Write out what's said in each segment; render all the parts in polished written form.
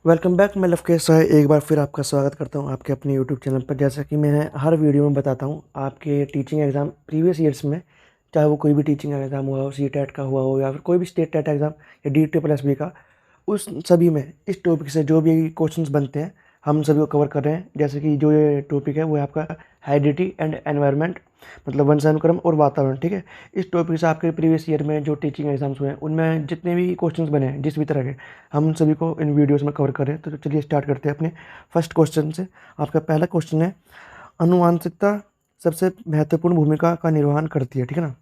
Welcome back. मैं लवकेश है, एक बार फिर आपका स्वागत करता हूं आपके अपने यूट्यूब चैनल पर। जैसा कि मैं हर वीडियो में बताता हूं, आपके टीचिंग एग्ज़ाम प्रीवियस ईयर्स में, चाहे वो कोई भी टीचिंग एग्ज़ाम हुआ हो, सी टेट का हुआ हो या फिर कोई भी स्टेट टेट एग्ज़ाम या डी ट्रिपल एस बी का, उस सभी में इस टॉपिक से जो भी क्वेश्चंस बनते हैं हम सभी को कवर कर रहे हैं। जैसे कि जो ये टॉपिक है वो है आपका हेरिडिटी एंड एनवायरनमेंट, मतलब वंशानुक्रम और वातावरण। ठीक है, इस टॉपिक से आपके प्रीवियस ईयर में जो टीचिंग एग्जाम्स हुए हैं उनमें जितने भी क्वेश्चंस बने हैं जिस भी तरह के, हम सभी को इन वीडियोस में कवर कर रहे हैं। तो चलिए स्टार्ट करते हैं अपने फर्स्ट क्वेश्चन से। आपका पहला क्वेश्चन है, अनुवांशिकता सबसे महत्वपूर्ण भूमिका का निर्वहन करती है। ठीक है ना,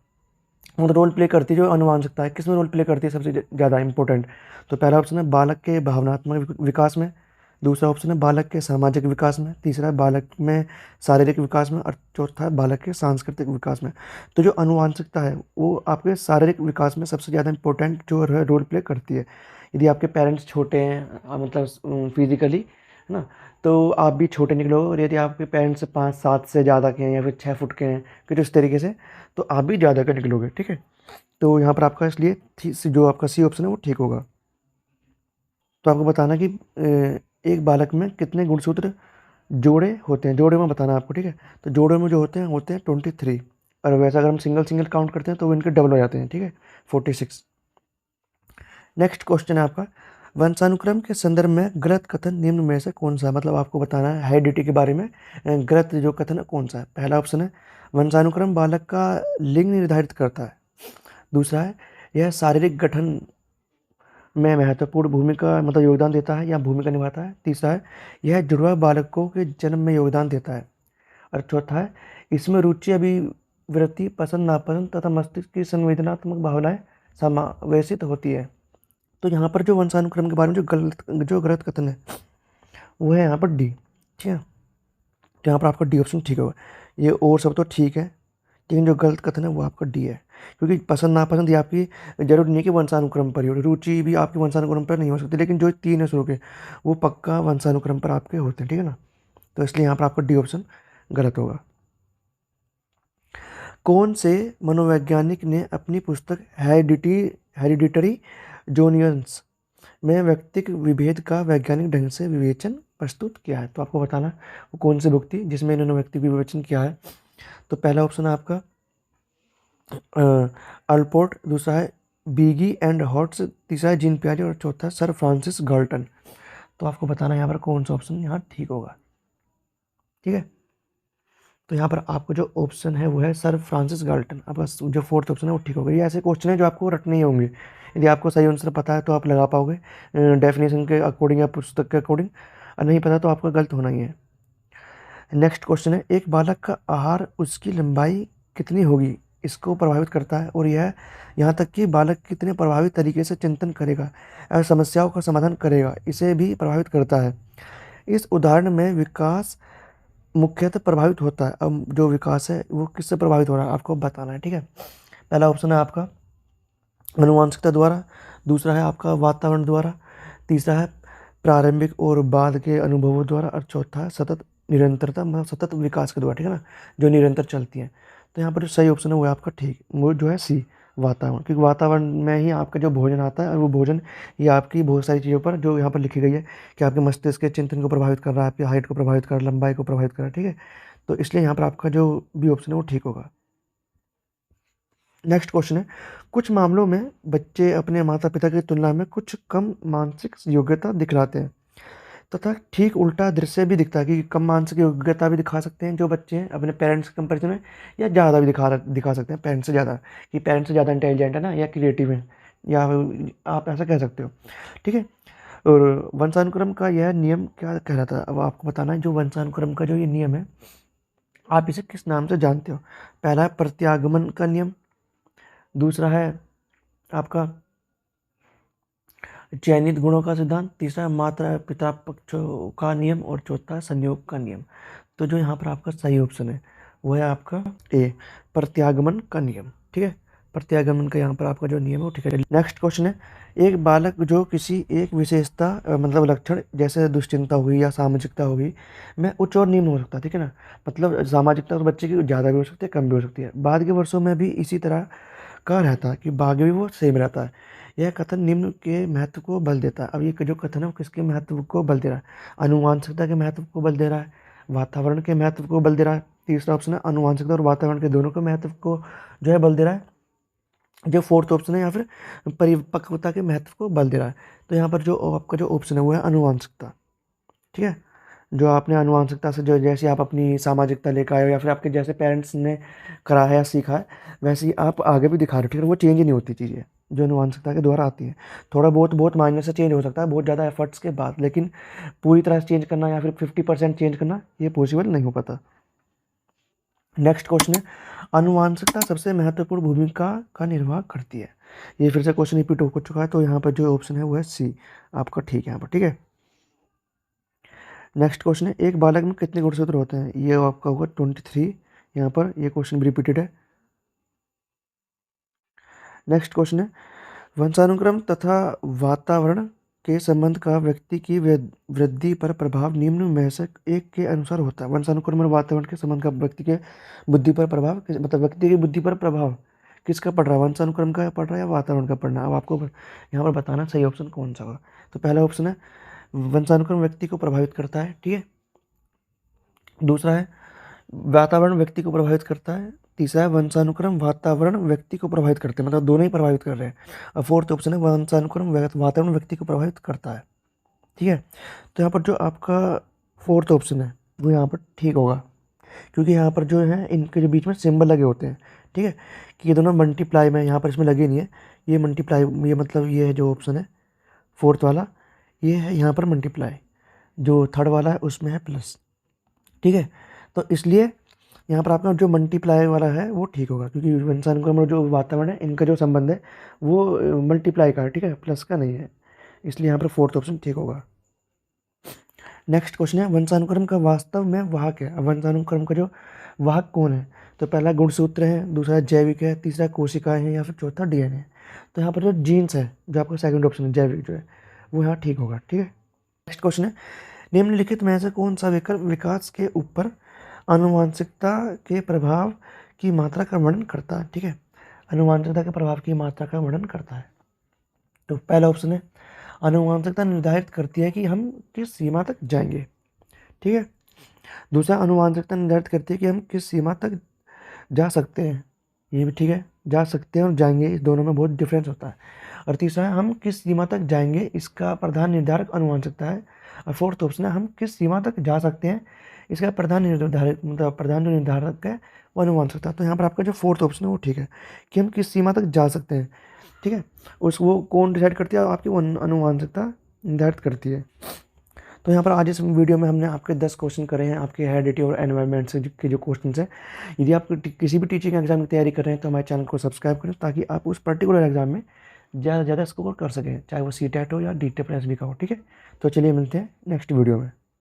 मतलब रोल प्ले करती है जो अनुवांशिकता है, किस में रोल प्ले करती है सबसे ज़्यादा इंपॉर्टेंट। तो पहला ऑप्शन है बालक के भावनात्मक विकास में, दूसरा ऑप्शन है बालक के सामाजिक विकास में, तीसरा है बालक में शारीरिक विकास में, और चौथा है बालक के सांस्कृतिक विकास में। तो जो अनुवांशिकता है वो आपके शारीरिक विकास में सबसे ज़्यादा इंपॉर्टेंट जो रोल प्ले करती है। यदि आपके पेरेंट्स छोटे हैं, मतलब फिजिकली, है ना, तो आप भी छोटे निकलो। और यदि आपके पेरेंट्स 5-7 से ज़्यादा के हैं या फिर 6 फुट के हैं, कुछ इस तरीके से, तो आप भी ज़्यादा का निकलोगे। ठीक है, तो यहाँ पर आपका इसलिए जो आपका सी ऑप्शन है वो ठीक होगा। तो आपको बताना कि एक बालक में कितने गुणसूत्र जोड़े होते हैं, जोड़े में बताना आपको। ठीक है, तो जोड़े में जो होते हैं 23, और वैसे अगर हम सिंगल सिंगल काउंट करते हैं तो वो इनके डबल हो जाते हैं। ठीक है, 46। नेक्स्ट क्वेश्चन है आपका, वंशानुक्रम के संदर्भ में गलत कथन निम्न में से कौन सा है। मतलब आपको बताना है हेरिडिटी के बारे में गलत जो कथन है कौन सा है। पहला ऑप्शन है, वंशानुक्रम बालक का लिंग निर्धारित करता है। दूसरा है, यह शारीरिक गठन में महत्वपूर्ण भूमिका, मतलब योगदान देता है या भूमिका निभाता है। तीसरा है, यह जुड़वा बालकों के जन्म में योगदान देता है। और चौथा है, इसमें रुचि, अभिवृत्ति, पसंद नापसंद तथा मस्तिष्क की संवेदनात्मक भावनाएं समावेशित होती है। तो यहाँ पर जो वंशानुक्रम के बारे में जो गलत कथन है वो है यहाँ पर डी। ठीक है, तो यहाँ पर आपका डी ऑप्शन ठीक होगा। ये और सब तो ठीक है, लेकिन जो गलत कथन है वो आपका डी है, क्योंकि पसंद नापसंद ये आपकी जरूरी नहीं कि वंशानुक्रम पर ही हो, रुचि भी आपकी वंशानुक्रम पर नहीं हो सकती, लेकिन जो तीन है शुरू के वो पक्का वंशानुक्रम पर आपके होते हैं। ठीक है ना, तो इसलिए यहाँ पर आपका डी ऑप्शन गलत होगा। कौन से मनोवैज्ञानिक ने अपनी पुस्तक हेरिडिटरी जोनियंस में व्यक्तिक विभेद का वैज्ञानिक ढंग से विवेचन प्रस्तुत किया है। तो आपको बताना वो कौन सी बुक थी जिसमें इन्होंने व्यक्तिक विवेचन किया है। तो पहला ऑप्शन है आपका अल्पोर्ट, दूसरा है बीगी एंड हॉट्स, तीसरा है जीन पियाजे, और चौथा सर फ्रांसिस गाल्टन। तो आपको बताना यहाँ पर कौन सा ऑप्शन यहाँ ठीक होगा। ठीक है, तो यहाँ पर आपको जो ऑप्शन है वो है सर फ्रांसिस गाल्टन। आपका जो फोर्थ ऑप्शन है वो ठीक होगा। ये ऐसे क्वेश्चन है जो आपको रटने ही होंगे। यदि आपको सही आंसर पता है तो आप लगा पाओगे डेफिनेशन के अकॉर्डिंग या पुस्तक के अकॉर्डिंग, और नहीं पता तो आपका गलत होना ही है। नेक्स्ट क्वेश्चन है, एक बालक का आहार उसकी लंबाई कितनी होगी इसको प्रभावित करता है, और यह यहाँ तक कि बालक कितने प्रभावी तरीके से चिंतन करेगा और समस्याओं का समाधान करेगा इसे भी प्रभावित करता है। इस उदाहरण में विकास मुख्यतः प्रभावित होता है। अब जो विकास है वो किससे प्रभावित हो रहा है आपको बताना है। ठीक है, पहला ऑप्शन है आपका आनुवंशिकता द्वारा, दूसरा है आपका वातावरण द्वारा, तीसरा है प्रारंभिक और बाद के अनुभवों द्वारा, और चौथा है सतत निरंतरता, मतलब सतत विकास के द्वारा। ठीक है ना, जो निरंतर चलती है। तो यहाँ पर जो सही ऑप्शन है वो है आपका ठीक, वो जो है सी, वातावरण। क्योंकि वातावरण में ही आपका जो भोजन आता है, और वो भोजन ये आपकी बहुत सारी चीज़ों पर जो यहाँ पर लिखी गई है कि आपके मस्तिष्क के चिंतन को प्रभावित कर रहा है, आपकी हाइट को प्रभावित कर रहा है, लंबाई को प्रभावित कर रहा है। ठीक है, तो इसलिए यहाँ पर आपका जो बी ऑप्शन है वो ठीक होगा। नेक्स्ट क्वेश्चन है, कुछ मामलों में बच्चे अपने माता पिता की तुलना में कुछ कम मानसिक योग्यता दिखलाते हैं, तथा ठीक उल्टा दृश्य भी दिखता है कि कम मानसिक योग्यता भी दिखा सकते हैं जो बच्चे हैं अपने पेरेंट्स के कंपेरिजन में, या ज़्यादा भी दिखा सकते हैं पेरेंट्स से ज़्यादा, कि पेरेंट्स से ज़्यादा इंटेलिजेंट है ना, या क्रिएटिव है, या आप ऐसा कह सकते हो। ठीक है, और वंशानुक्रम का यह नियम क्या कह रहा था, अब आपको बताना है। जो वंशानुक्रम का जो ये नियम है आप इसे किस नाम से जानते हो। पहला है प्रत्यागमन का नियम, दूसरा है आपका चयनित गुणों का सिद्धांत, तीसरा माता पिता पक्षों का नियम, और चौथा संयोग का नियम। तो जो यहाँ पर आपका सही ऑप्शन है वो है आपका ए, प्रत्यागमन का नियम। ठीक है, प्रत्यागमन का यहाँ पर आपका जो नियम है वो ठीक है। नेक्स्ट क्वेश्चन है, एक बालक जो किसी एक विशेषता मतलब लक्षण जैसे दुश्चिंता हुई या सामाजिकता होगी में उच्च और निम्न हो सकता है। ठीक है ना, मतलब सामाजिकता तो बच्चे की ज़्यादा भी हो सकती है, कम भी हो सकती है। बाद के वर्षों में भी इसी तरह का रहता है कि भाग्य भी वो सेम रहता है। यह कथन निम्न के महत्व को बल देता है। अब ये जो कथन है वो किसके महत्व को बल दे रहा है? आनुवांशिकता के महत्व को बल दे रहा है, वातावरण के महत्व को बल दे रहा है। तीसरा ऑप्शन है आनुवांशिकता और वातावरण के दोनों के महत्व को जो है बल दे रहा है। जो फोर्थ ऑप्शन है या फिर परिपक्वता के महत्व को बल दे रहा है। तो यहाँ पर जो आपका जो ऑप्शन है वो है आनुवांशिकता। ठीक है, जो आपने आनुवांशिकता से जो जैसे आप अपनी सामाजिकता लेकर आए हो या फिर आपके जैसे पेरेंट्स ने करा है या सीखा है वैसे ही आप आगे भी दिखा रहे हो। ठीक है, वो चेंज ही नहीं होती चीज़ें जो आनुवांशिकता के द्वारा आती है। थोड़ा बहुत मायने से चेंज हो सकता है बहुत ज़्यादा एफर्ट्स के बाद, लेकिन पूरी तरह से चेंज करना या फिर 50% चेंज करना ये पॉसिबल नहीं हो पाता। नेक्स्ट क्वेश्चन है, आनुवांशिकता सबसे महत्वपूर्ण भूमिका का निर्वाह करती है। ये फिर से क्वेश्चन रिपीट हो चुका है, तो यहाँ पर जो ऑप्शन है वो है सी आपका ठीक है यहाँ पर। ठीक है, नेक्स्ट क्वेश्चन है, एक बालक में कितने गुणसूत्र होते हैं? ये आपका होगा 23। यहाँ पर ये क्वेश्चन भी रिपीटेड है। नेक्स्ट क्वेश्चन है, वंशानुक्रम तथा वातावरण के संबंध का व्यक्ति की वृद्धि पर प्रभाव निम्न में से एक के अनुसार होता है। वंशानुक्रम और वातावरण के संबंध का व्यक्ति के बुद्धि पर प्रभाव मतलब व्यक्ति की बुद्धि पर प्रभाव किसका पड़ रहा है? वंशानुक्रम का पड़ रहा है या वातावरण का पड़ना है? अब आपको यहाँ पर बताना सही ऑप्शन कौन सा होगा। तो पहला ऑप्शन है वंशानुक्रम व्यक्ति को प्रभावित करता है। ठीक है, दूसरा है वातावरण व्यक्ति को प्रभावित करता है। तीसरा है वंशानुक्रम वातावरण व्यक्ति को प्रभावित करते हैं, मतलब दोनों ही प्रभावित कर रहे हैं। और फोर्थ ऑप्शन है वंशानुक्रम वातावरण व्यक्ति को प्रभावित करता है। ठीक है, तो यहाँ पर जो आपका फोर्थ ऑप्शन है वो यहाँ पर ठीक होगा, क्योंकि यहाँ पर जो है इनके जो बीच में सिंबल लगे होते हैं। ठीक है, कि ये दोनों मल्टीप्लाई में, यहाँ पर इसमें लगे नहीं है, ये मल्टीप्लाई, ये मतलब ये है जो ऑप्शन है फोर्थ वाला, ये है यहाँ पर मल्टीप्लाई, जो थर्ड वाला है उसमें है प्लस। ठीक है, तो इसलिए यहाँ पर आपका जो मल्टीप्लाई वाला है वो ठीक होगा, क्योंकि वंशानुक्रम और जो वातावरण है इनका जो संबंध है वो मल्टीप्लाई का है। ठीक है, प्लस का नहीं है, इसलिए यहाँ पर फोर्थ ऑप्शन ठीक होगा। नेक्स्ट क्वेश्चन है, वंशानुक्रम का वास्तव में वाहक है। अब वंशानुक्रम का जो वाहक कौन है? तो पहला गुणसूत्र है, दूसरा जैविक है, तीसरा कोशिकाएं हैं या फिर चौथा डीएनए है। तो यहाँ पर जो जीन्स है, जो आपका सेकंड ऑप्शन है जैविक जो है, वो यहाँ ठीक होगा। ठीक है, नेक्स्ट क्वेश्चन है, निम्नलिखित में से कौन सा विकल्प विकास के ऊपर आनुवांशिकता के प्रभाव की मात्रा का वर्णन करता है? ठीक है, आनुवांशिकता के प्रभाव की मात्रा का वर्णन करता है। तो पहला ऑप्शन है आनुवांशिकता निर्धारित करती है कि हम किस सीमा तक जाएंगे। ठीक है, दूसरा आनुवांशिकता निर्धारित करती है कि हम किस सीमा तक जा सकते हैं। ये भी ठीक है, जा सकते हैं और जाएंगे इस दोनों में बहुत डिफरेंस होता है। और तीसरा है हम किस सीमा तक जाएंगे, इसका प्रधान निर्धारक आनुवांशिकता है। और फोर्थ ऑप्शन है हम किस सीमा तक जा सकते हैं, इसका प्रधान निर्धारक मतलब प्रधान जो निर्धारक है वो आनुवांशिकता। तो यहाँ पर आपका जो फोर्थ ऑप्शन है वो ठीक है, कि हम किस सीमा तक जा सकते हैं। ठीक है, उस वो कौन डिसाइड करती है? आपकी आनुवांशिकता निर्धारित करती है। तो यहाँ पर आज इस वीडियो में हमने आपके 10 क्वेश्चन करे हैं आपके हेरिडिटी और एनवायरनमेंट से के जो क्वेश्चन हैं। यदि आप किसी भी टीचिंग एग्जाम की तैयारी कर रहे हैं तो हमारे चैनल को सब्सक्राइब करें, ताकि आप उस पर्टिकुलर एग्जाम में ज़्यादा से ज़्यादा स्कोर कर सकें, चाहे वो CTET हो या DTET भी का हो। ठीक है, तो चलिए मिलते हैं नेक्स्ट वीडियो में।